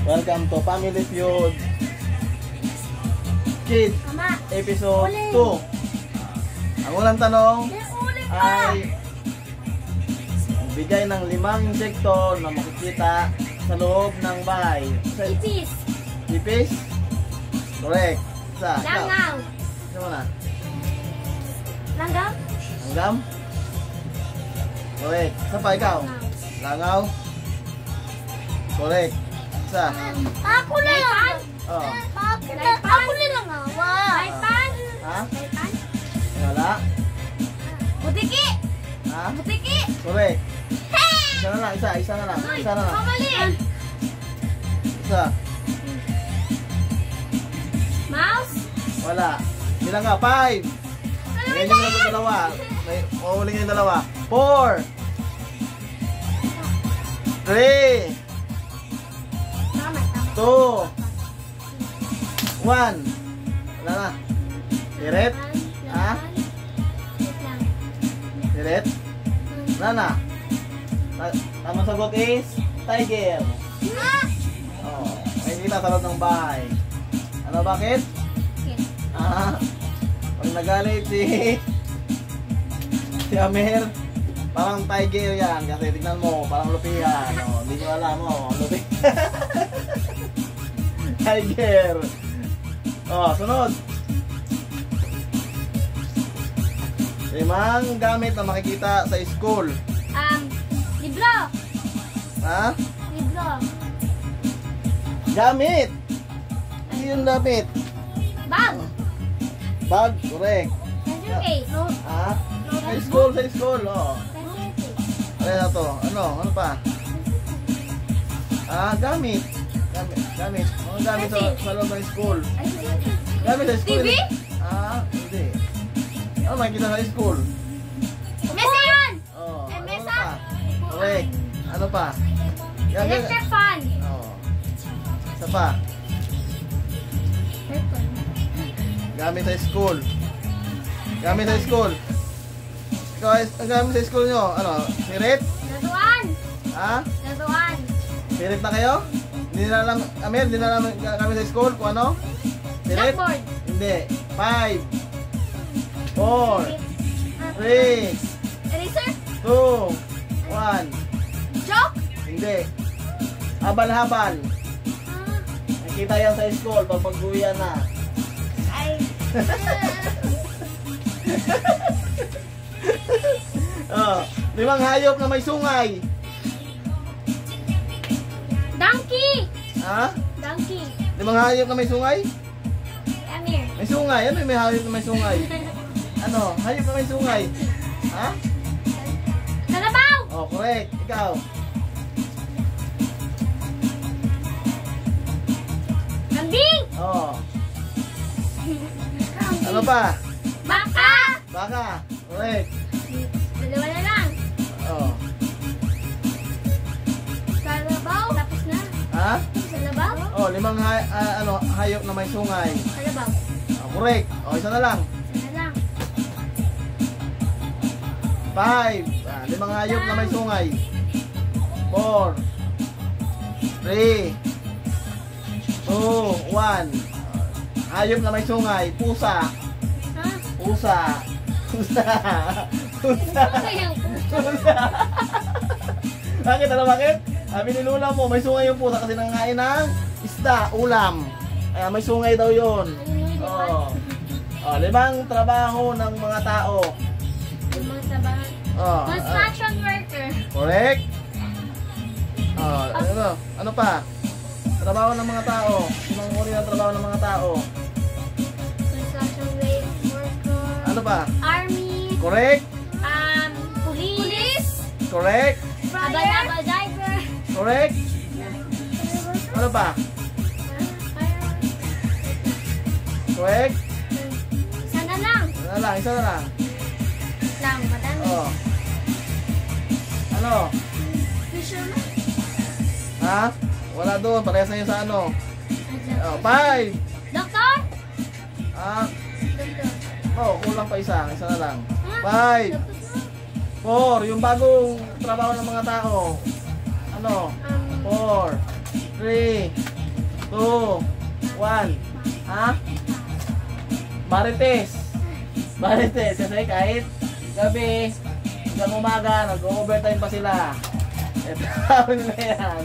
Welcome to Family Feud Kid Episode 2. Ang unang tanong ay bigay ng 5 insekto na makikita sa loob ng bahay. Ipis. Ipis? Correct. Isa. Langaw. Isa mo na. Langgam? Langgam? Correct. Isa pa ikaw? Langaw? Correct. Isa. Ako na lang. Oh. Ako na lang. Laipan. Ha? Laipan. Wala? Butiki. Ha? Butiki. Correct. Isa na lang. Isa na lang. Isa na lang. Kamali. Isa. Mouse. Wala. Bilang nga. 5. Ngayon yung natin dalawa. Uuling yung dalawa. 4 3 2 1. Wala na. Diret? Ha? Diret? Wala na. Tamang sagot is tiger. Oh, may kita sa loob ng bahay. Ano, bakit? Ah, pag nagalit si Amir, parang tiger yan. Kasi tignan mo, parang lupihan. Oh, hindi nyo alam mo. Lupi. Tiger. Oh, sunod. 5 gamit na makikita sa school. Libro. Ha? Libro. Gamit. Ano yung gamit? Bag. Bag, correct. Pencil case. Ha? Sa school, oh. Ano na to? Ano pa? Gamit. Gamit. Mga gamit sa loob ng school. Gamit sa school. TV? Hindi. Ano makikita sa school? Mesa yun! Oh, ano mesa? pa? Correct. Ano pa? Electric fan. Oh. Isa pa. Gamit sa school. Gamit sa school. Ikaw, ang gamit sa school nyo, ano? Spirit? Laruan. Ha? Laruan. Spirit na kayo? Hindi na alam, Amir, hindi na alam kami sa school kung ano? Spirit? Blackboard. Hindi. 5 4 3 Eraser. 2 1. Chalk. Hindi. Habal-habal. Nakita yan sa school pag pag-uwian na. Ay. Oh, 5 hayop na may sungay. Donkey. Ha? Donkey. 5 hayop na may sungay? Amir. May sungay. Ano yung may hayop na may sungay? Ano? Hayop na may sungay. Ha? Kalabaw. Oh, correct. Ikaw. Kambing. Oh. Ano pa? Baka. Baka. Correct. Dalawa na lang. Oh. Kalabaw. Tapos na. Ha? Kalabaw. Oh, 5 hayop na may sungay. Kalabaw. Oh, correct. Oh, isa na lang. Isa na lang. 5. 5 hayop na may sungay. 4 3 2 1. Hayop na may sungay. Pusa. Ha? Pusa. Pusa. Pusa. Kaya Pusa. Bakit? Alam bakit? Sabi ni Lula mo, may sungay yung pusa kasi nangain ng isda, ulam. Kaya may sungay daw yun. Oh. Oh, 5 trabaho ng mga tao. yung mga trabaho. Oh, Construction worker. correct? Oh, ano pa? Trabaho ng mga tao. Anong uri ng trabaho ng mga tao? Construction worker. Ano pa? Army. Correct? Police. Correct? Abal diver. Correct? Ano pa? Correct? Isa na lang. Isa na lang, isa na lang. Lang, madami. Oh. Ano? Fisherman. Ha? Wala doon, parehas na yun sa ano. Oh, 5. Doktor. Doktor. Oh, kulang pa isa na lang. 5. 4, yung bagong trabaho ng mga tao. Ano? 1. Ha? Marites. Marites. Kasi kahit gabi, hanggang umaga, nag-overtime pa sila. Ito na yan.